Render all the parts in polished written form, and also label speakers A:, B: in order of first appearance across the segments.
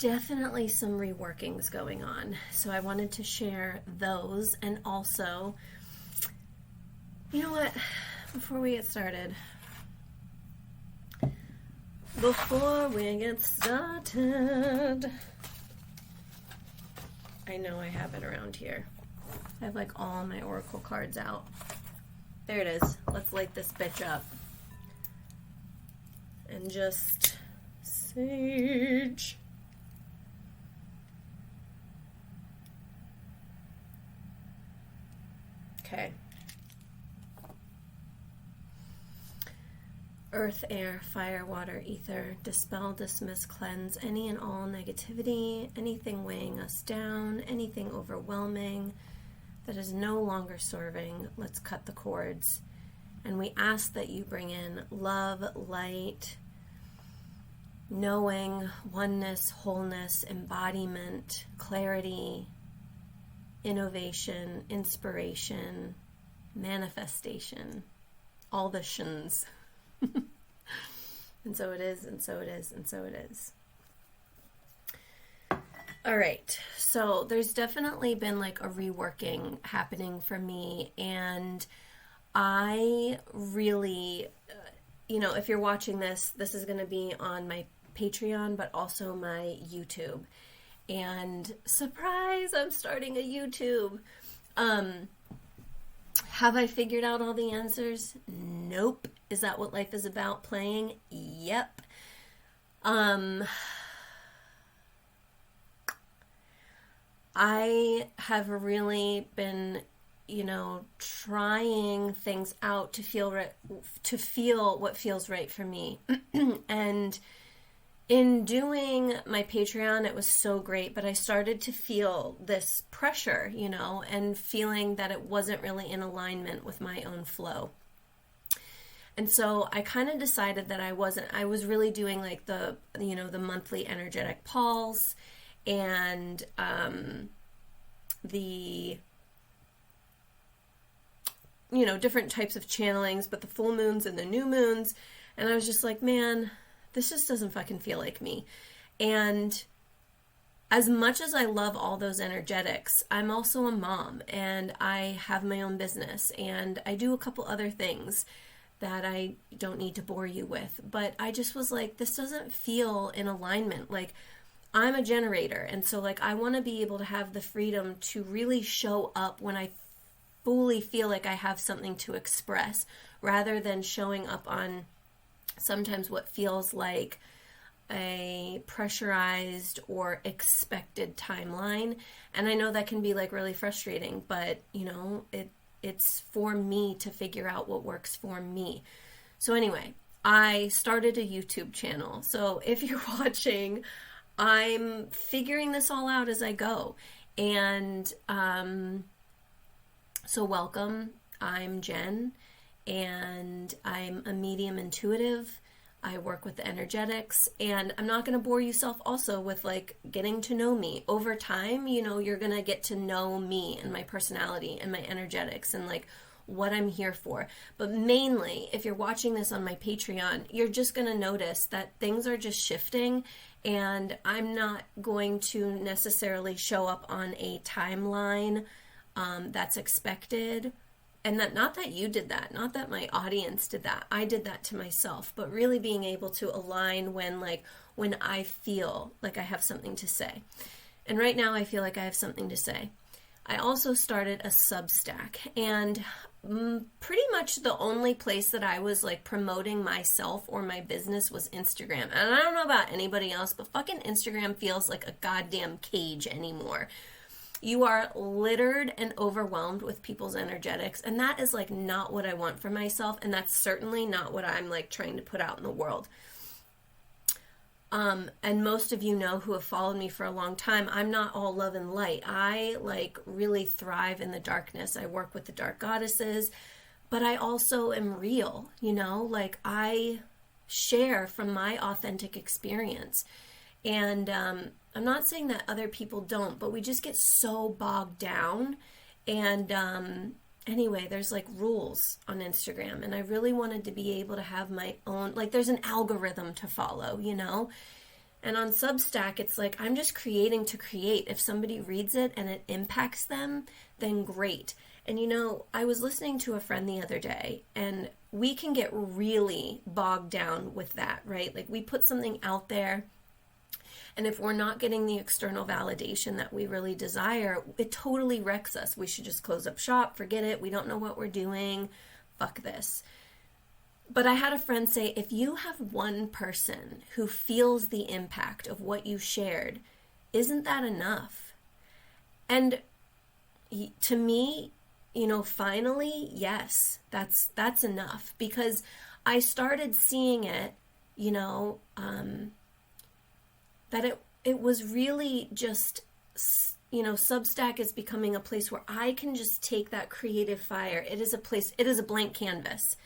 A: definitely some reworkings going on. So I wanted to share those. And also, you know what? Before we get started, I know I have it around here. I have like all my oracle cards out. There it is. Let's light this bitch up. And just sage. Okay. Earth, air, fire, water, ether, dispel, dismiss, cleanse any and all negativity, anything weighing us down, anything overwhelming that is no longer serving. Let's cut the cords. And we ask that you bring in love, light, knowing, oneness, wholeness, embodiment, clarity, innovation, inspiration, manifestation, all the shins. And so it is, and so it is, and so it is. All right, so there's definitely been like a reworking happening for me, and I really, if you're watching this, this is going to be on my Patreon, but also my YouTube. And surprise, I'm starting a YouTube. Have I figured out all the answers? Nope. Is that what life is about? Playing? Yep. I have really been, trying things out to feel what feels right for me. And in doing my Patreon, it was so great, but I started to feel this pressure, and feeling that it wasn't really in alignment with my own flow. And so I kind of decided that I was really doing like the monthly energetic pulse and the different types of channelings, but the full moons and the new moons. And I was just like, man, this just doesn't fucking feel like me. And as much as I love all those energetics, I'm also a mom, and I have my own business, and I do a couple other things that I don't need to bore you with. But I just was like, this doesn't feel in alignment. Like, I'm a generator, and so like I want to be able to have the freedom to really show up when I fully feel like I have something to express, rather than showing up on sometimes what feels like a pressurized or expected timeline. And I know that can be like really frustrating, but it's for me to figure out what works for me. So anyway, I started a YouTube channel. So if you're watching, I'm figuring this all out as I go. And so welcome. I'm Jen, and I'm a medium intuitive. I work with the energetics, and I'm not going to bore yourself also with like getting to know me. Over time, you're going to get to know me and my personality and my energetics and like what I'm here for. But mainly, if you're watching this on my Patreon, you're just going to notice that things are just shifting, and I'm not going to necessarily show up on a timeline that's expected. And that, not that you did that, not that my audience did that, I did that to myself, but really being able to align when I feel like I have something to say. And right now I feel like I have something to say. I also started a Substack, and pretty much the only place that I was like promoting myself or my business was Instagram. And I don't know about anybody else, but fucking Instagram feels like a goddamn cage anymore. You are littered and overwhelmed with people's energetics, and that is like not what I want for myself, and that's certainly not what I'm like trying to put out in the world. And most of you know, who have followed me for a long time, I'm not all love and light. I like really thrive in the darkness. I work with the dark goddesses, but I also am real, like I share from my authentic experience. And I'm not saying that other people don't, but we just get so bogged down. And anyway, there's like rules on Instagram, and I really wanted to be able to have my own, like there's an algorithm to follow, And on Substack, it's like, I'm just creating to create. If somebody reads it and it impacts them, then great. And I was listening to a friend the other day, and we can get really bogged down with that, right? Like, we put something out there, and if we're not getting the external validation that we really desire, it totally wrecks us. We should just close up shop, forget it. We don't know what we're doing. Fuck this. But I had a friend say, if you have one person who feels the impact of what you shared, isn't that enough? And to me, finally, yes, that's enough, because I started seeing it, that it was really just, Substack is becoming a place where I can just take that creative fire. It is a blank canvas.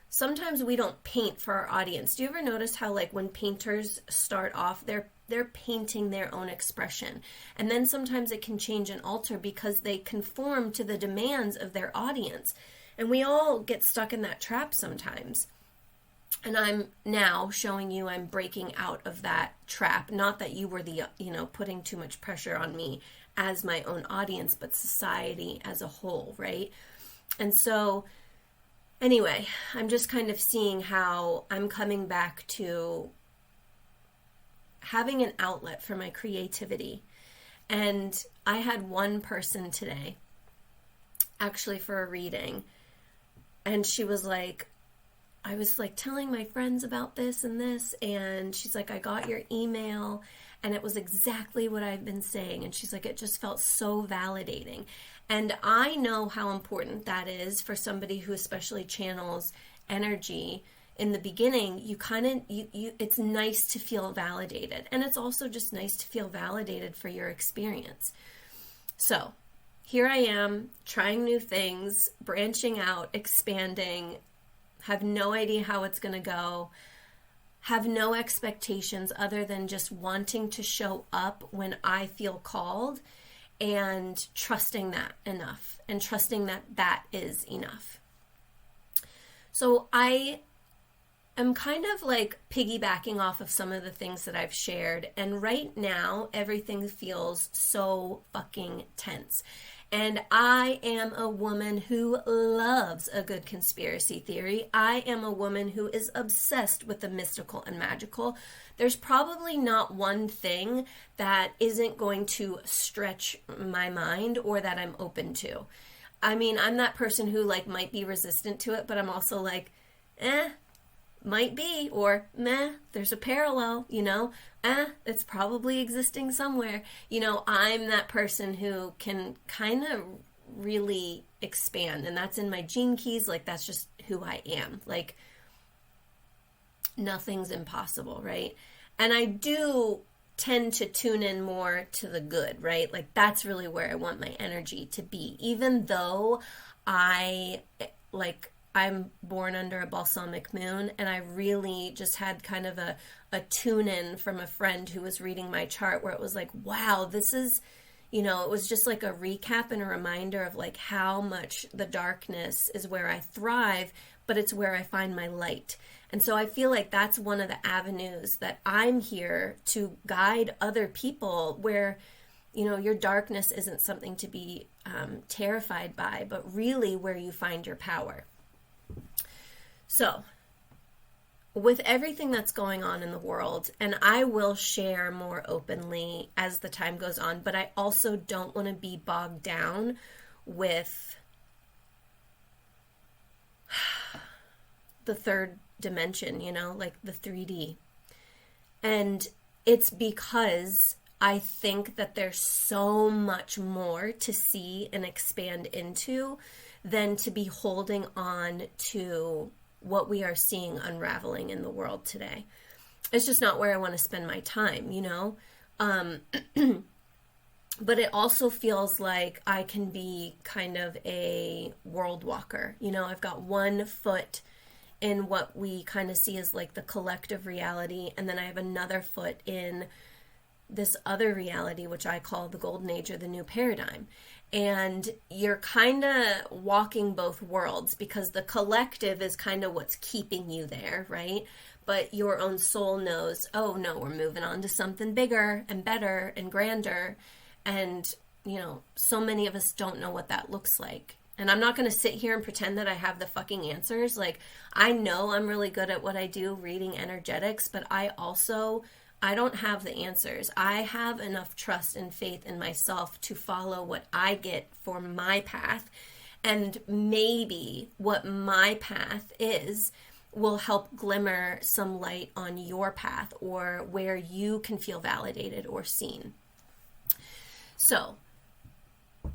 A: Sometimes we don't paint for our audience. Do you ever notice how, like, when painters start off, they're painting their own expression, and then sometimes it can change and alter because they conform to the demands of their audience, and we all get stuck in that trap sometimes. And I'm now showing you I'm breaking out of that trap. Not that you were putting too much pressure on me as my own audience, but society as a whole, right? And so anyway, I'm just kind of seeing how I'm coming back to having an outlet for my creativity. And I had one person today, actually for a reading, and she was like, I was like telling my friends about this and this, and she's like, I got your email, and it was exactly what I've been saying. And she's like, it just felt so validating. And I know how important that is for somebody who especially channels energy. In the beginning, it's nice to feel validated. And it's also just nice to feel validated for your experience. So here I am, trying new things, branching out, expanding, have no idea how it's going to go, have no expectations other than just wanting to show up when I feel called, and trusting that enough, and trusting that that is enough. So I am kind of like piggybacking off of some of the things that I've shared, and right now everything feels so fucking tense. And I am a woman who loves a good conspiracy theory. I am a woman who is obsessed with the mystical and magical. There's probably not one thing that isn't going to stretch my mind or that I'm open to. I mean, I'm that person who might be resistant to it, but I'm also like, might be, or meh, there's a parallel, it's probably existing somewhere. I'm that person who can kind of really expand, and that's in my gene keys. That's just who I am. Nothing's impossible, right? And I do tend to tune in more to the good, right? That's really where I want my energy to be, even though I'm born under a balsamic moon, and I really just had kind of a tune-in from a friend who was reading my chart, where it was like, wow, this is, it was just like a recap and a reminder of how much the darkness is where I thrive, but it's where I find my light. And so I feel like that's one of the avenues that I'm here to guide other people, where, your darkness isn't something to be terrified by, but really where you find your power. So, with everything that's going on in the world, and I will share more openly as the time goes on, but I also don't want to be bogged down with the third dimension, the 3D. And it's because I think that there's so much more to see and expand into than to be holding on to what we are seeing unraveling in the world today. It's just not where I want to spend my time, But it also feels like I can be kind of a world walker. I've got one foot in what we kind of see as the collective reality, and then I have another foot in this other reality, which I call the golden age or the new paradigm. And you're kind of walking both worlds, because the collective is kind of what's keeping you there, right? but your own soul knows, oh no, we're moving on to something bigger and better and grander. And, you know, so many of us don't know what that looks like. And I'm not going to sit here and pretend that I have the fucking answers. Like, I know I'm really good at what I do, reading energetics, but I don't have the answers. I have enough trust and faith in myself to follow what I get for my path. And maybe what my path is will help glimmer some light on your path or where you can feel validated or seen. So,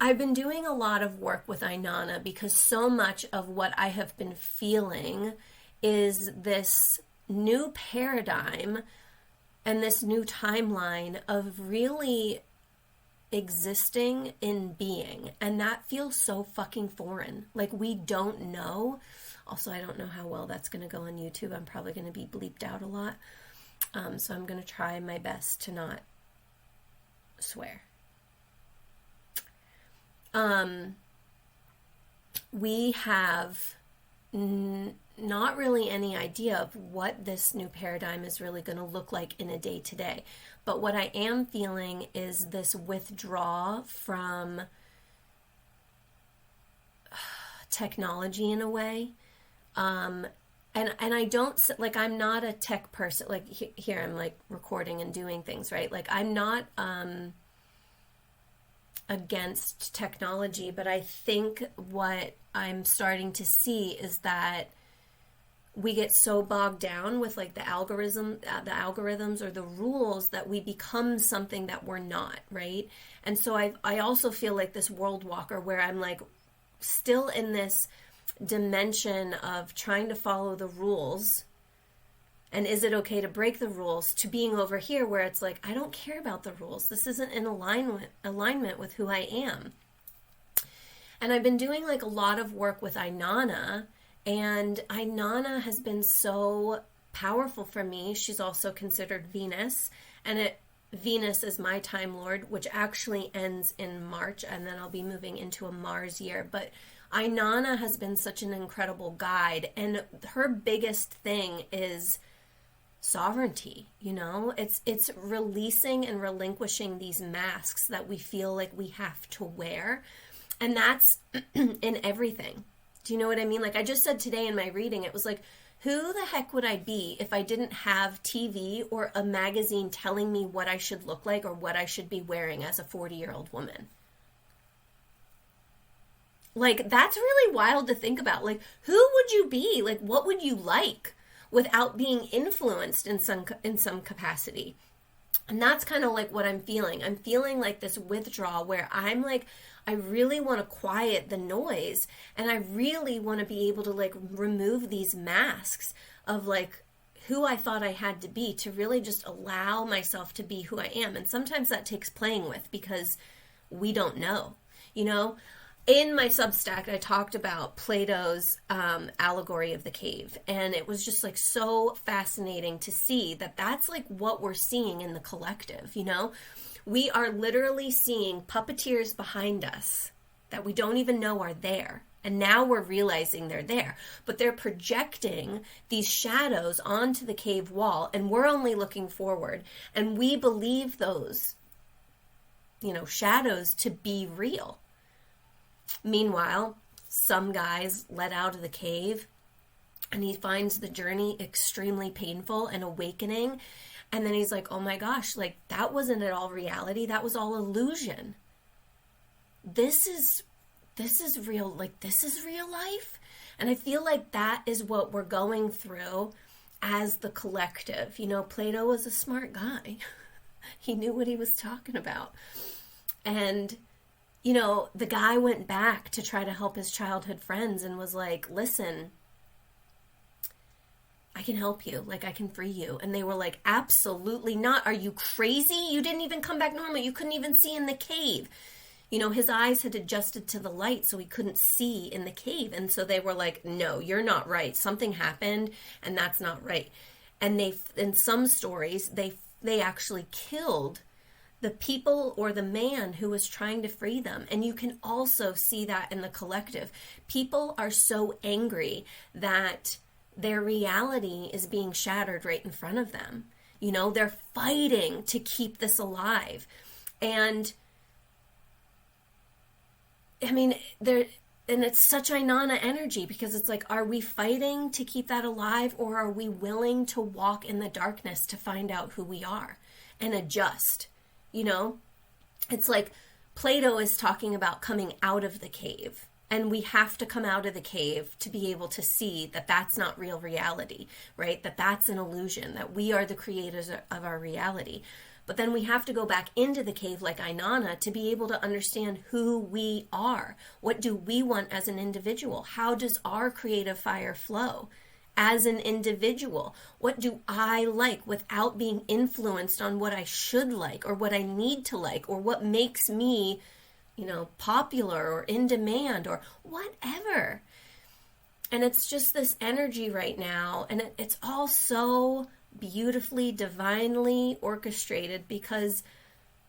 A: I've been doing a lot of work with Inanna because so much of what I have been feeling is this new paradigm and this new timeline of really existing in being. And that feels so fucking foreign. Like, we don't know. Also, I don't know how well that's going to go on YouTube. I'm probably going to be bleeped out a lot. So I'm going to try my best to not swear. We have not really any idea of what this new paradigm is really going to look like in a day to day. But what I am feeling is this withdrawal from technology in a way. And I don't, like, I'm not a tech person. Like, here I'm like recording and doing things, right? Like, I'm not against technology, but I think what I'm starting to see is that we get so bogged down with like the algorithms or the rules that we become something that we're not, right? And so I also feel like this world walker where I'm like still in this dimension of trying to follow the rules. And is it okay to break the rules, to being over here where it's like, I don't care about the rules. This isn't in alignment with who I am. And I've been doing like a lot of work with Inanna, and Inanna has been so powerful for me. She's also considered Venus, and Venus is my Time Lord, which actually ends in March, and then I'll be moving into a Mars year. But Inanna has been such an incredible guide, and her biggest thing is sovereignty. You know, it's releasing and relinquishing these masks that we feel like we have to wear, and that's in everything. Do you know what I mean? Like I just said today in my reading, it was like, who the heck would I be if I didn't have TV or a magazine telling me what I should look like or what I should be wearing as a 40-year-old woman? Like, that's really wild to think about. Like, who would you be? Like, what would you like without being influenced in some capacity? And that's kind of like what I'm feeling. I'm feeling like this withdrawal where I'm like, I really want to quiet the noise, and I really want to be able to like remove these masks of like who I thought I had to be, to really just allow myself to be who I am. And sometimes that takes playing with because we don't know, you know? In my Substack, I talked about Plato's allegory of the cave, and it was just like so fascinating to see that that's like what we're seeing in the collective, you know? We are literally seeing puppeteers behind us that we don't even know are there. And now we're realizing they're there. But they're projecting these shadows onto the cave wall, and we're only looking forward. And we believe those, you know, shadows to be real. Meanwhile, some guy's let out of the cave, and he finds the journey extremely painful and awakening. And then he's like, oh my gosh, like that wasn't at all reality. That was all illusion. This is real. Like, this is real life. And I feel like that is what we're going through as the collective. You know, Plato was a smart guy. He knew what he was talking about. And, you know, the guy went back to try to help his childhood friends and was like, listen, I can help you. Like, I can free you. And they were like, absolutely not. Are you crazy? You didn't even come back normal. You couldn't even see in the cave. You know, his eyes had adjusted to the light so he couldn't see in the cave. And so they were like, no, you're not right. Something happened and that's not right. And they, in some stories, they actually killed the people or the man who was trying to free them. And you can also see that in the collective. People are so angry that their reality is being shattered right in front of them. You know, they're fighting to keep this alive. And I mean, and it's such Inanna energy, because it's like, are we fighting to keep that alive, or are we willing to walk in the darkness to find out who we are and adjust? You know, it's like Plato is talking about coming out of the cave, and we have to come out of the cave to be able to see that that's not real reality, right? That that's an illusion, that we are the creators of our reality. But then we have to go back into the cave like Inanna to be able to understand who we are. What do we want as an individual? How does our creative fire flow as an individual? What do I like without being influenced on what I should like or what I need to like, or what makes me, you know, popular or in demand or whatever? And it's just this energy right now, and it's all so beautifully, divinely orchestrated, because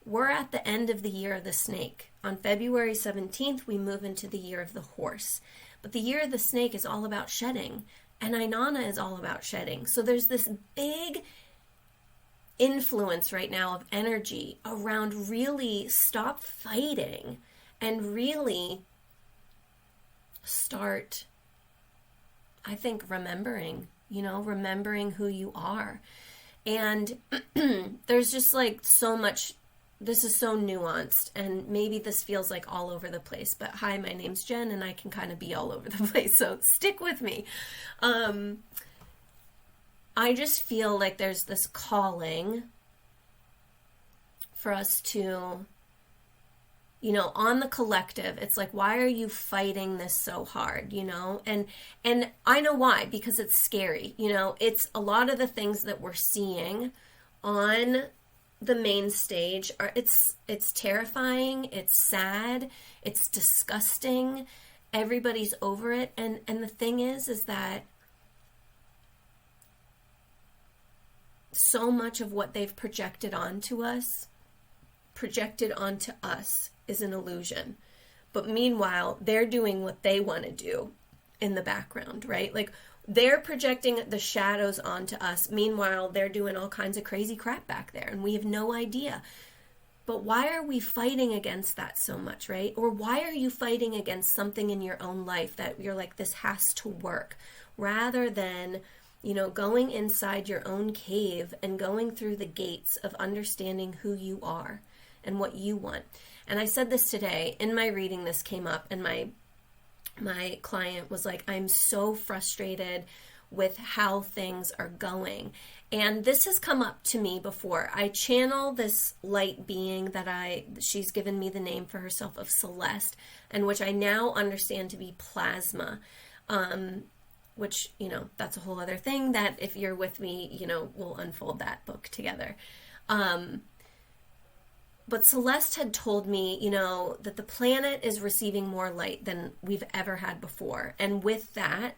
A: we're at the end of the year of the snake. On February 17th, we move into the year of the horse. But the year of the snake is all about shedding, and Inanna is all about shedding. So there's this big influence right now of energy around really stop fighting and really start, I think, remembering who you are. And there's just like so much, this is so nuanced, and maybe this feels like all over the place, but hi, my name's Jen, and I can kind of be all over the place, so stick with me. I just feel like there's this calling for us to, you know, on the collective, it's like, why are you fighting this so hard, you know? And I know why, because it's scary, you know? It's a lot of the things that we're seeing on the main stage are, it's terrifying, it's sad, it's disgusting, everybody's over it. And the thing is that so much of what they've projected onto us is an illusion. But meanwhile, they're doing what they want to do in the background, right? Like, they're projecting the shadows onto us. Meanwhile, they're doing all kinds of crazy crap back there, and we have no idea. But why are we fighting against that so much, right? Or why are you fighting against something in your own life that you're like, this has to work, rather than, you know, going inside your own cave and going through the gates of understanding who you are and what you want. And I said this today in my reading, this came up, and my client was like, I'm so frustrated with how things are going. And this has come up to me before. I channel this light being that she's given me the name for herself of Celeste, and which I now understand to be plasma, which, you know, that's a whole other thing that if you're with me, you know, we'll unfold that book together. But Celeste had told me, you know, that the planet is receiving more light than we've ever had before. And with that,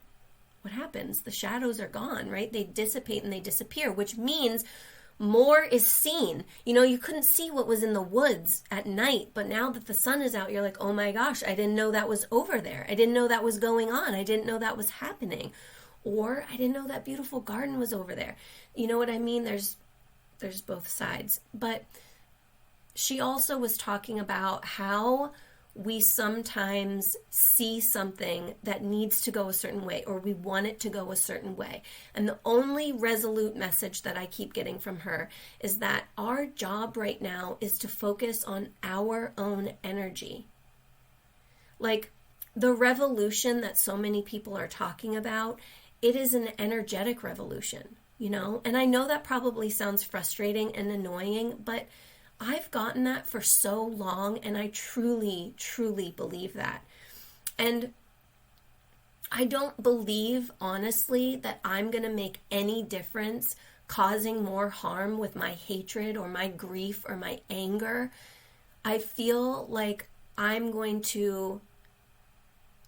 A: what happens? The shadows are gone, right? They dissipate and they disappear, which means more is seen. You know, you couldn't see what was in the woods at night, but now that the sun is out, you're like, oh my gosh, I didn't know that was over there. I didn't know that was going on. I didn't know that was happening. Or I didn't know that beautiful garden was over there. You know what I mean? There's both sides. But she also was talking about how we sometimes see something that needs to go a certain way, or we want it to go a certain way. And the only resolute message that I keep getting from her is that our job right now is to focus on our own energy. Like, the revolution that so many people are talking about, it is an energetic revolution, you know? And I know that probably sounds frustrating and annoying, but I've gotten that for so long, and I truly, truly believe that. And I don't believe, honestly, that I'm going to make any difference causing more harm with my hatred or my grief or my anger. I feel like I'm going to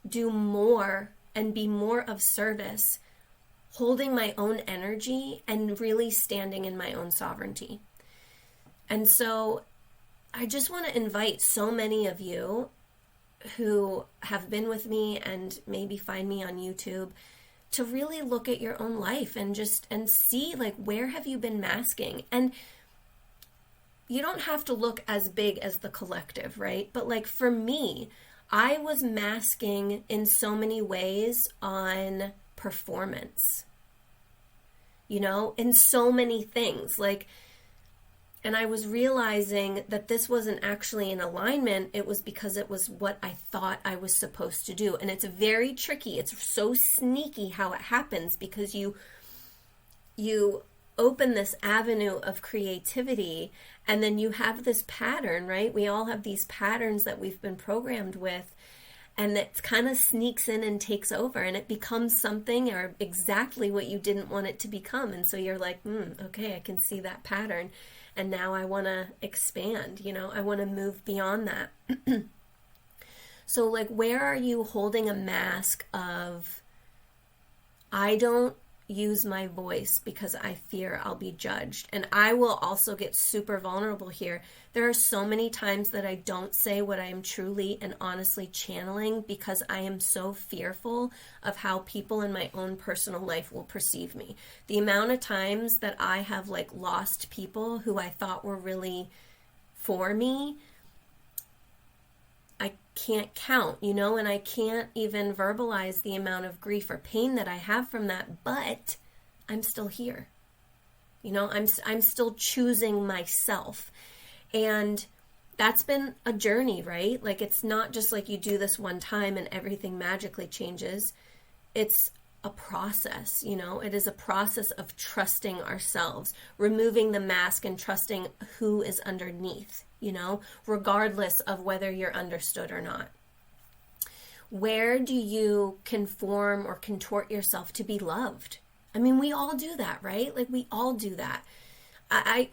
A: do more and be more of service, holding my own energy and really standing in my own sovereignty. And so I just want to invite so many of you who have been with me and maybe find me on YouTube to really look at your own life and see, like, where have you been masking? And you don't have to look as big as the collective, right? But like for me, I was masking in so many ways on performance, in so many things. Like, and I was realizing that this wasn't actually in alignment. It was because it was what I thought I was supposed to do. And it's very tricky. It's so sneaky how it happens, because you open this avenue of creativity, and then you have this pattern, right? We all have these patterns that we've been programmed with, and it kind of sneaks in and takes over, and it becomes something or exactly what you didn't want it to become. And so you're like, okay, I can see that pattern, and now I want to expand, I want to move beyond that. So like, where are you holding a mask of, I don't use my voice because I fear I'll be judged? And I will also get super vulnerable here. There are so many times that I don't say what I am truly and honestly channeling because I am so fearful of how people in my own personal life will perceive me. The amount of times that I have like lost people who I thought were really for me, I can't count, and I can't even verbalize the amount of grief or pain that I have from that, but I'm still here. I'm still choosing myself. And that's been a journey, right? Like, it's not just like you do this one time and everything magically changes. It's a process, it is a process of trusting ourselves, removing the mask and trusting who is underneath, regardless of whether you're understood or not. Where do you conform or contort yourself to be loved? I mean, we all do that, right? Like, we all do that. I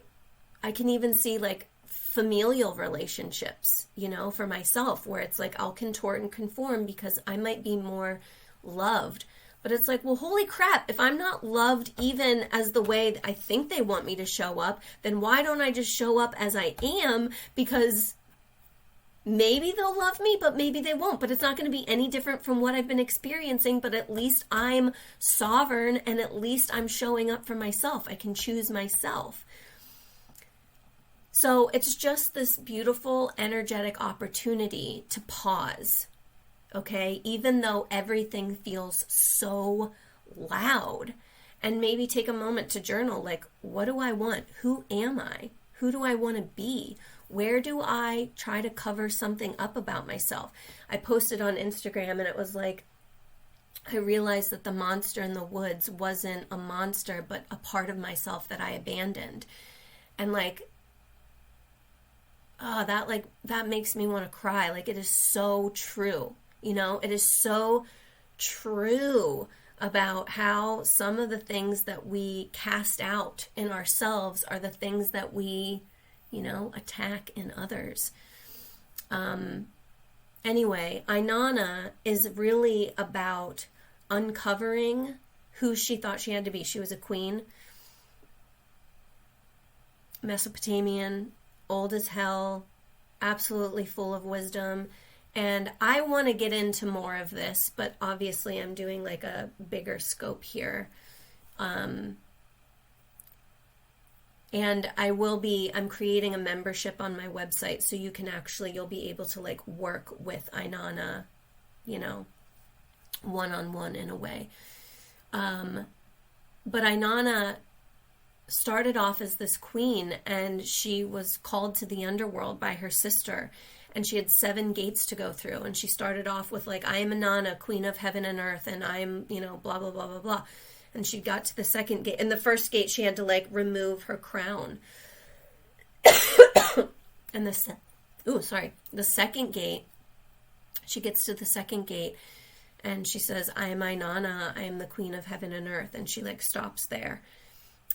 A: can even see like familial relationships, for myself, where it's like I'll contort and conform because I might be more loved. But it's like, well, holy crap, if I'm not loved even as the way that I think they want me to show up, then why don't I just show up as I am? Because maybe they'll love me, but maybe they won't. But it's not going to be any different from what I've been experiencing, but at least I'm sovereign, and at least I'm showing up for myself. I can choose myself. So it's just this beautiful, energetic opportunity to pause. Okay, even though everything feels so loud, and maybe take a moment to journal, like, what do I want? Who am I? Who do I want to be? Where do I try to cover something up about myself? I posted on Instagram, and it was like, I realized that the monster in the woods wasn't a monster, but a part of myself that I abandoned. And like, that makes me want to cry. Like, it is so true. It is so true about how some of the things that we cast out in ourselves are the things that we, attack in others. Anyway, Inanna is really about uncovering who she thought she had to be. She was a queen, Mesopotamian, old as hell, absolutely full of wisdom. And I want to get into more of this, but obviously I'm doing like a bigger scope here. And I'm creating a membership on my website, so you'll be able to like work with Inanna, one-on-one in a way. But Inanna started off as this queen, and she was called to the underworld by her sister. And she had 7 gates to go through. And she started off with like, I am Inanna, queen of heaven and earth, and I'm, blah, blah, blah, blah, blah. And she got to the second gate. In the first gate, she had to like remove her crown. And the second gate, she gets to the second gate, and she says, I am Inanna, I am the queen of heaven and earth. And she like stops there.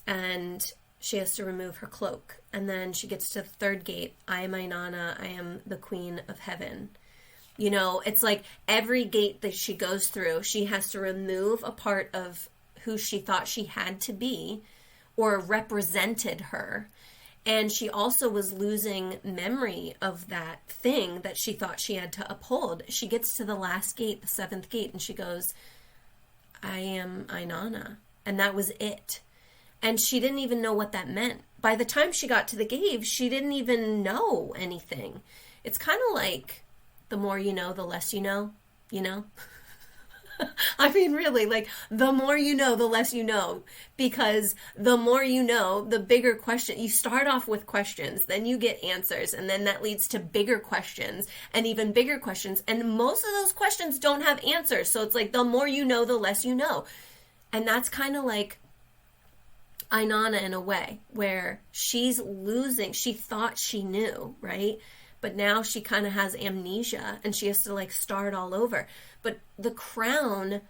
A: And she has to remove her cloak. And then she gets to the third gate. I am Inanna. I am the queen of heaven. It's like every gate that she goes through, she has to remove a part of who she thought she had to be or represented her. And she also was losing memory of that thing that she thought she had to uphold. She gets to the last gate, the 7th gate, and she goes, I am Inanna. And that was it. And she didn't even know what that meant. By the time she got to the cave, she didn't even know anything. It's kind of like the more you know, the less you know, you know? I mean, really, like, the more you know, the less you know. Because the more you know, the bigger question. You start off with questions, then you get answers, and then that leads to bigger questions, and even bigger questions. And most of those questions don't have answers. So it's like, the more you know, the less you know. And that's kind of like Inanna in a way, where she's losing. She thought she knew, right? But now she kind of has amnesia, and she has to like start all over. But the crown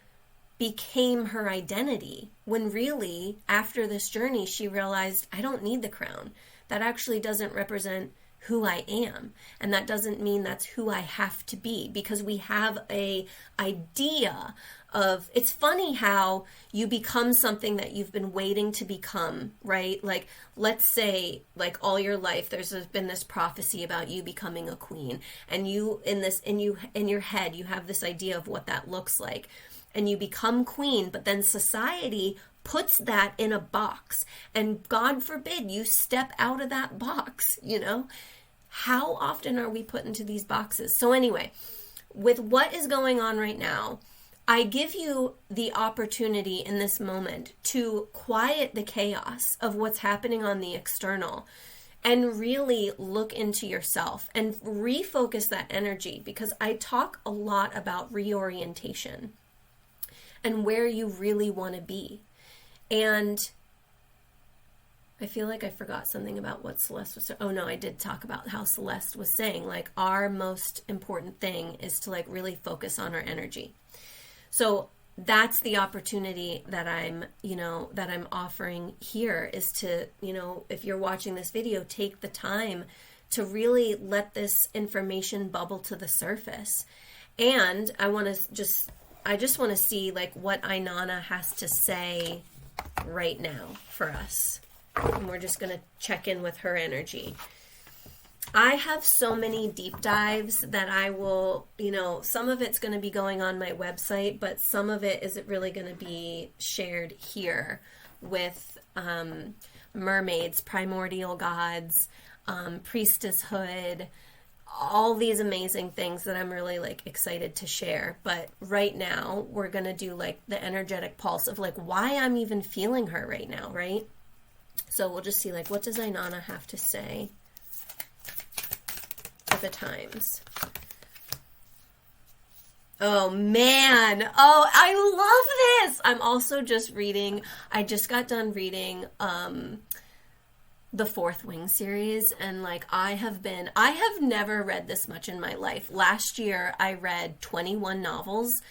A: became her identity, when really, after this journey, she realized, I don't need the crown. That actually doesn't represent who I am. And that doesn't mean that's who I have to be, because we have a idea of, it's funny how you become something that you've been waiting to become, right? Like, let's say, like, all your life there's been this prophecy about you becoming a queen, and you in your head you have this idea of what that looks like, and you become queen, but then society puts that in a box, and God forbid you step out of that box, you know? How often are we put into these boxes? So anyway, with what is going on right now, I give you the opportunity in this moment to quiet the chaos of what's happening on the external and really look into yourself and refocus that energy, because I talk a lot about reorientation and where you really want to be. And I feel like I forgot something about what Celeste was saying. Oh no, I did talk about how Celeste was saying, like, our most important thing is to like really focus on our energy. So that's the opportunity that I'm offering here, is to, if you're watching this video, take the time to really let this information bubble to the surface. And I just want to see like what Inanna has to say right now for us. And we're just going to check in with her energy. I have so many deep dives that I will, some of it's going to be going on my website, but some of it isn't really going to be shared here with mermaids, primordial gods, priestesshood, all these amazing things that I'm really like excited to share. But right now we're going to do like the energetic pulse of like why I'm even feeling her right now, right? So we'll just see like, what does Inanna have to say for the times? Oh man. Oh, I love this. I'm also just reading, I just got done reading the Fourth Wing series, and like I have never read this much in my life. Last year I read 21 novels.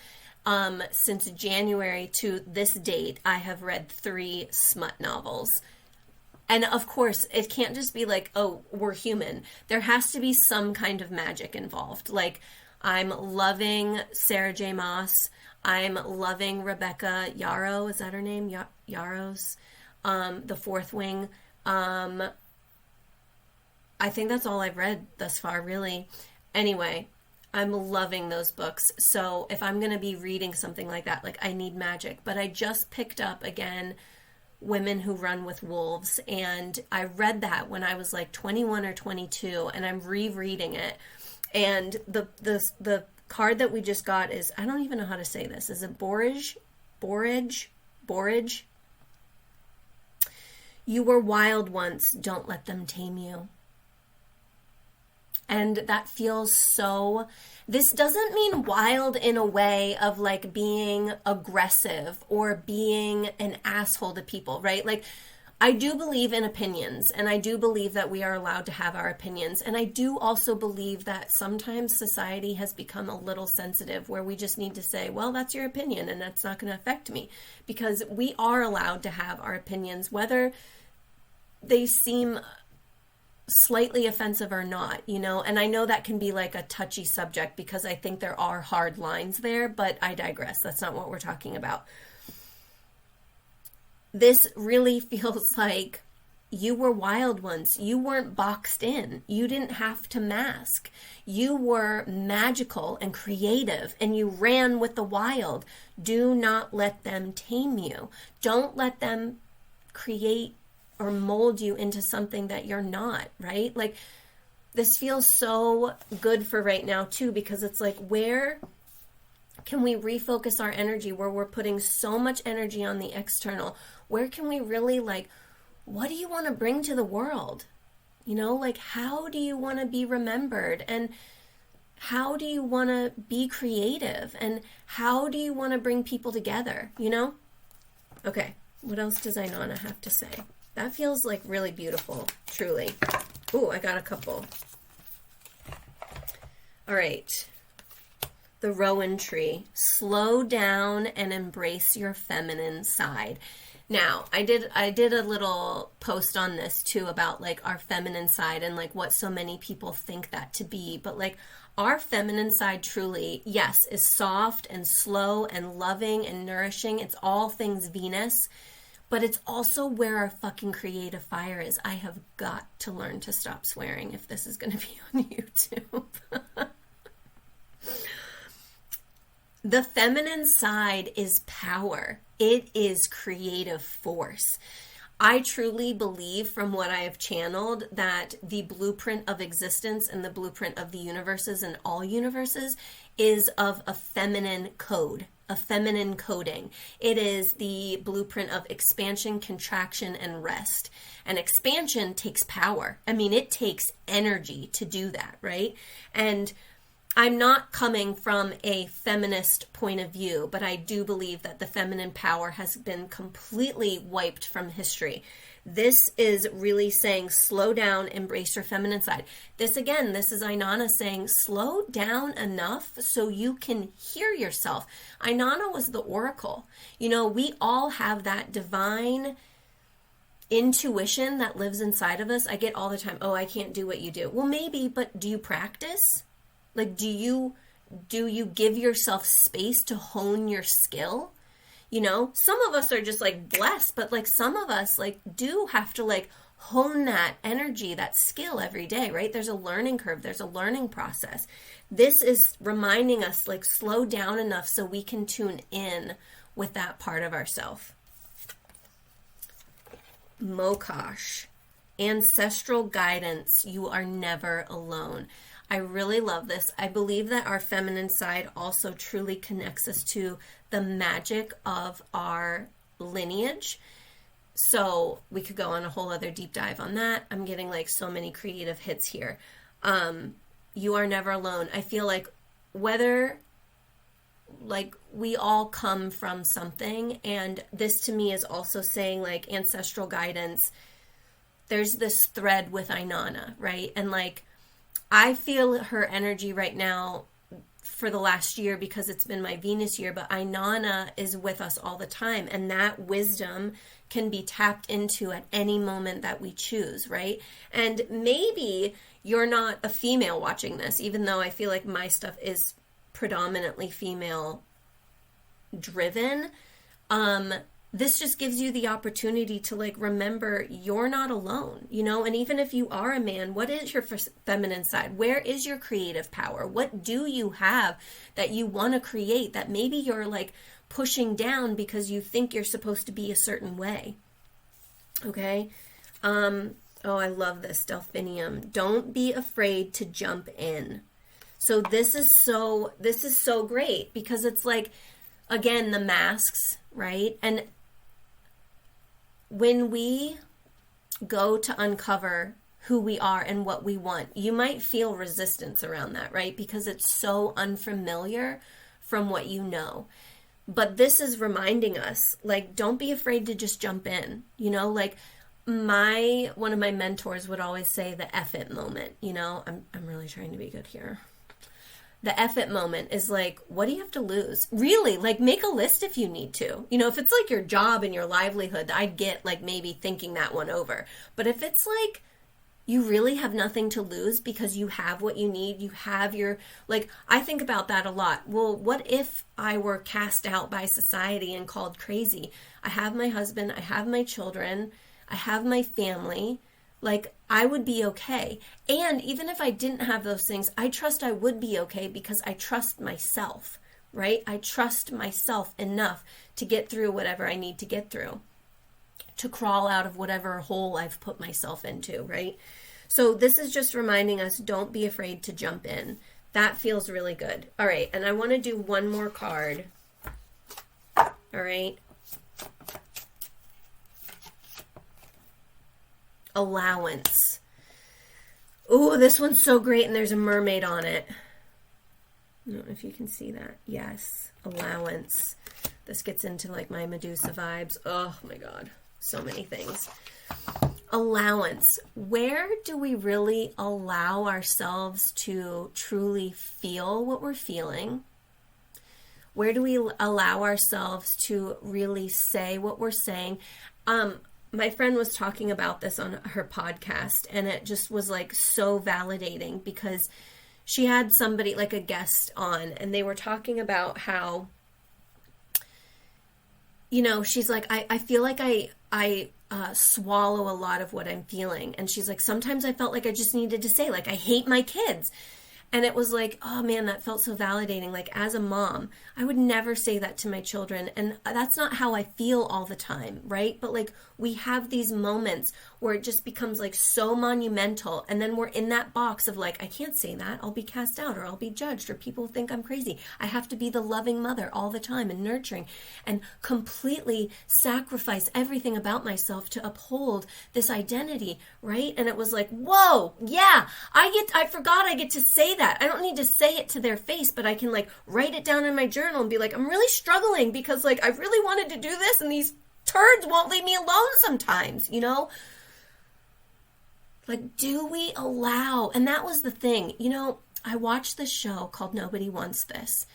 A: Since January to this date, I have read 3 smut novels. And of course, it can't just be like, oh, we're human. There has to be some kind of magic involved. Like, I'm loving Sarah J. Maas. I'm loving Rebecca Yarrow. Is that her name? Yarrows. The Fourth Wing. I think that's all I've read thus far, really. Anyway, I'm loving those books. So if I'm going to be reading something like that, like I need magic. But I just picked up again Women Who Run with Wolves, and I read that when I was like 21 or 22, and I'm rereading it. And the card that we just got is, I don't even know how to say this. Is it Borage? You were wild once, don't let them tame you. And that feels so, this doesn't mean wild in a way of like being aggressive or being an asshole to people, right? Like, I do believe in opinions, and I do believe that we are allowed to have our opinions. And I do also believe that sometimes society has become a little sensitive, where we just need to say, well, that's your opinion and that's not going to affect me. Because we are allowed to have our opinions, whether they seem slightly offensive or not, and I know that can be like a touchy subject, because I think there are hard lines there, but I digress. That's not what we're talking about. This really feels like You were wild once. You weren't boxed in. You didn't have to mask. You were magical and creative, and you ran with the wild. Do not let them tame you. Don't let them create or mold you into something that you're not, right? Like, this feels so good for right now too, because it's like, where can we refocus our energy where we're putting so much energy on the external? Where can we really, like, what do you want to bring to the world? You know, like, how do you want to be remembered? And how do you want to be creative? And how do you want to bring people together, you know? Okay, what else does Inanna have to say? That feels like really beautiful, truly. Ooh, I got a couple. All right. The Rowan tree. Slow down and embrace your feminine side. Now, I did a little post on this too about like our feminine side and like what so many people think that to be. But like our feminine side truly, yes, is soft and slow and loving and nourishing. It's all things Venus. But it's also where our fucking creative fire is. I have got to learn to stop swearing if this is going to be on YouTube. The feminine side is power. It is creative force. I truly believe, from what I have channeled, that the blueprint of existence and the blueprint of the universes and all universes is of a feminine code, a feminine coding. It is the blueprint of expansion, contraction, and rest. And expansion takes power. I mean, it takes energy to do that, right? And I'm not coming from a feminist point of view, but I do believe that the feminine power has been completely wiped from history. This is really saying, slow down, embrace your feminine side. This is Inanna saying, slow down enough so you can hear yourself. Inanna was the oracle. You know, we all have that divine intuition that lives inside of us. I get all the time, oh, I can't do what you do. Well, maybe, but do you practice? Like, do you give yourself space to hone your skill? You know, some of us are just like blessed, but like some of us like do have to like hone that energy, that skill every day, right? There's a learning curve. There's a learning process. This is reminding us, like, slow down enough so we can tune in with that part of ourself. Mokash, ancestral guidance. You are never alone. I really love this. I believe that our feminine side also truly connects us to the magic of our lineage. So we could go on a whole other deep dive on that. I'm getting like so many creative hits here. You are never alone. I feel like whether like we all come from something, and this to me is also saying like ancestral guidance. There's this thread with Inanna, right? And like I feel her energy right now for the last year because it's been my Venus year, but Inanna is with us all the time, and that wisdom can be tapped into at any moment that we choose, right? And maybe you're not a female watching this, even though I feel like my stuff is predominantly female driven. This just gives you the opportunity to like remember you're not alone, you know? And even if you are a man, what is your feminine side? Where is your creative power? What do you have that you want to create that maybe you're like pushing down because you think you're supposed to be a certain way? Okay. Oh, I love this, Delphinium. Don't be afraid to jump in. So this is so great because it's like, again, the masks, right? And when we go to uncover who we are and what we want, you might feel resistance around that, right? Because it's so unfamiliar from what you know. But this is reminding us, like, don't be afraid to just jump in, you know? Like, one of my mentors would always say the F it moment, you know? I'm really trying to be good here. The F it moment is like, what do you have to lose? Really, like, make a list if you need to. You know, if it's like your job and your livelihood, I'd get like maybe thinking that one over. But if it's like you really have nothing to lose because you have what you need, you have your, like, I think about that a lot. Well, what if I were cast out by society and called crazy? I have my husband, I have my children, I have my family, like I would be okay. And even if I didn't have those things, I trust I would be okay because I trust myself, right? I trust myself enough to get through whatever I need to get through, to crawl out of whatever hole I've put myself into, right? So this is just reminding us, don't be afraid to jump in. That feels really good. All right, and I want to do one more card. All right. Allowance. Oh, this one's so great, and there's a mermaid on it. I don't know if you can see that. Yes, allowance. This gets into like my Medusa vibes. Oh my God, so many things. Allowance. Where do we really allow ourselves to truly feel what we're feeling? Where do we allow ourselves to really say what we're saying? My friend was talking about this on her podcast, and it just was like so validating because she had somebody, like a guest on, and they were talking about how, you know, she's like, I feel like I swallow a lot of what I'm feeling. And she's like, sometimes I felt like I just needed to say, like, I hate my kids. And it was like, oh man, that felt so validating. Like, as a mom, I would never say that to my children. And that's not how I feel all the time, right? But like, we have these moments where it just becomes like so monumental. And then we're in that box of like, I can't say that. I'll be cast out, or I'll be judged, or people think I'm crazy. I have to be the loving mother all the time and nurturing and completely sacrifice everything about myself to uphold this identity, right? And it was like, whoa, yeah, I forgot I get to say that. I don't need to say it to their face, but I can like write it down in my journal and be like, I'm really struggling because like I really wanted to do this and these turds won't leave me alone sometimes, you know? Like, do we allow? And that was the thing. You know, I watched this show called Nobody Wants This,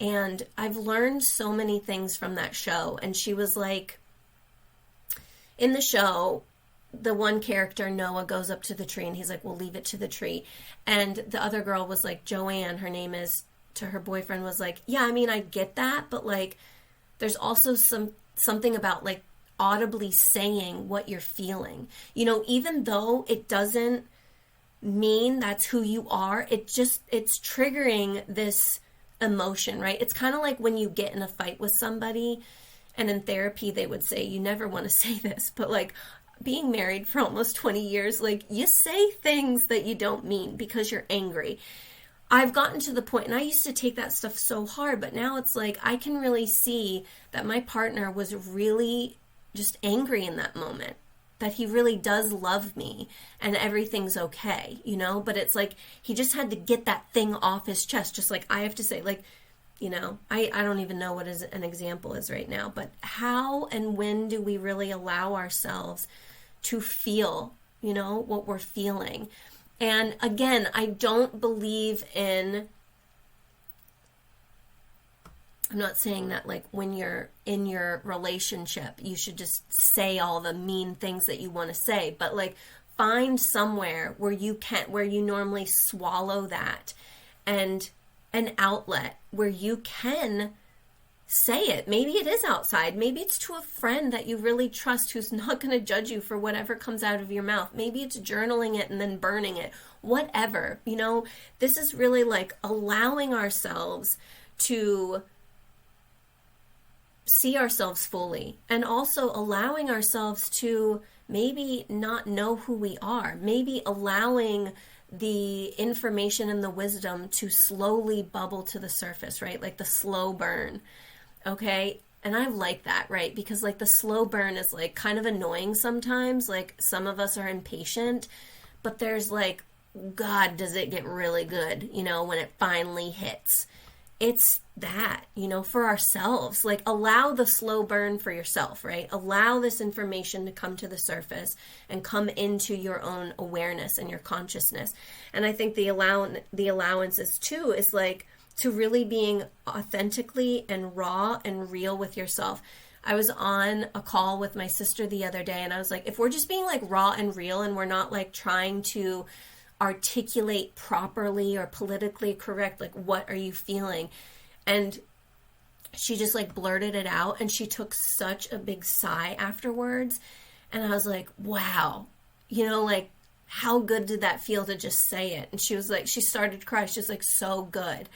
A: and I've learned so many things from that show. And she was like, in the show, the one character, Noah, goes up to the tree and he's like, we'll leave it to the tree. And the other girl was like, Joanne, her name is, to her boyfriend, was like, yeah, I mean, I get that, but like, there's also something about like audibly saying what you're feeling, you know, even though it doesn't mean that's who you are, it's triggering this emotion, right? It's kind of like when you get in a fight with somebody, and in therapy they would say you never want to say this, but like being married for almost 20 years, like you say things that you don't mean because you're angry. I've gotten to the point, and I used to take that stuff so hard, but now it's like I can really see that my partner was really just angry in that moment, that he really does love me and everything's okay, you know? But it's like he just had to get that thing off his chest, just like I have to say, like, you know, I don't even know what an example is right now, but how and when do we really allow ourselves to feel, you know, what we're feeling? And again, I don't believe in, I'm not saying that like when you're in your relationship, you should just say all the mean things that you want to say, but like find somewhere where you normally swallow that, and an outlet where you can say it. Maybe it is outside. Maybe it's to a friend that you really trust who's not going to judge you for whatever comes out of your mouth. Maybe it's journaling it and then burning it. Whatever. You know, this is really like allowing ourselves to see ourselves fully, and also allowing ourselves to maybe not know who we are. Maybe allowing the information and the wisdom to slowly bubble to the surface, right? Like the slow burn. Okay. And I like that, right? Because like the slow burn is like kind of annoying sometimes. Like some of us are impatient, but there's like, God, does it get really good, you know, when it finally hits. It's that, you know, for ourselves, like allow the slow burn for yourself, right? Allow this information to come to the surface and come into your own awareness and your consciousness. And I think the allowances too is like to really being authentically and raw and real with yourself. I was on a call with my sister the other day, and I was like, if we're just being like raw and real and we're not like trying to articulate properly or politically correct, like what are you feeling? And she just like blurted it out, and she took such a big sigh afterwards. And I was like, wow, like, how good did that feel to just say it? And she was like, she started to cry. She's like, so good,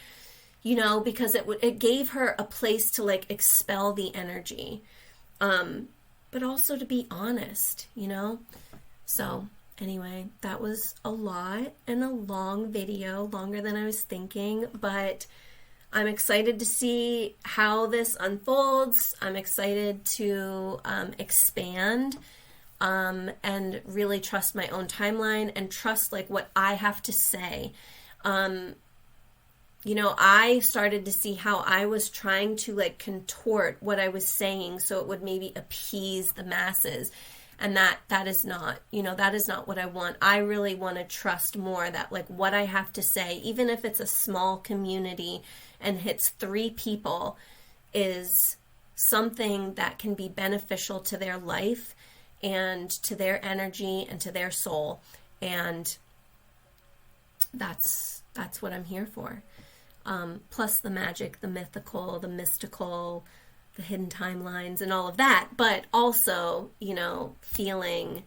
A: because it gave her a place to like expel the energy, but also to be honest, So anyway, that was a lot and a long video, longer than I was thinking, but I'm excited to see how this unfolds. I'm excited to expand and really trust my own timeline and trust like what I have to say. I started to see how I was trying to like contort what I was saying so it would maybe appease the masses. And that is not, that is not what I want. I really want to trust more that like what I have to say, even if it's a small community and hits 3 people, is something that can be beneficial to their life and to their energy and to their soul. And that's what I'm here for. Plus the magic, the mythical, the mystical, the hidden timelines and all of that, but also, feeling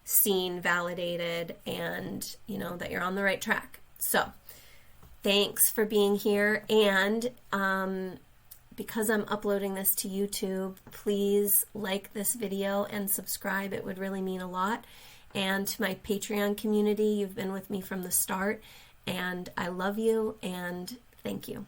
A: seen, validated, and, that you're on the right track. So thanks for being here. And because I'm uploading this to YouTube, please like this video and subscribe. It would really mean a lot. And to my Patreon community, you've been with me from the start, and I love you, and thank you.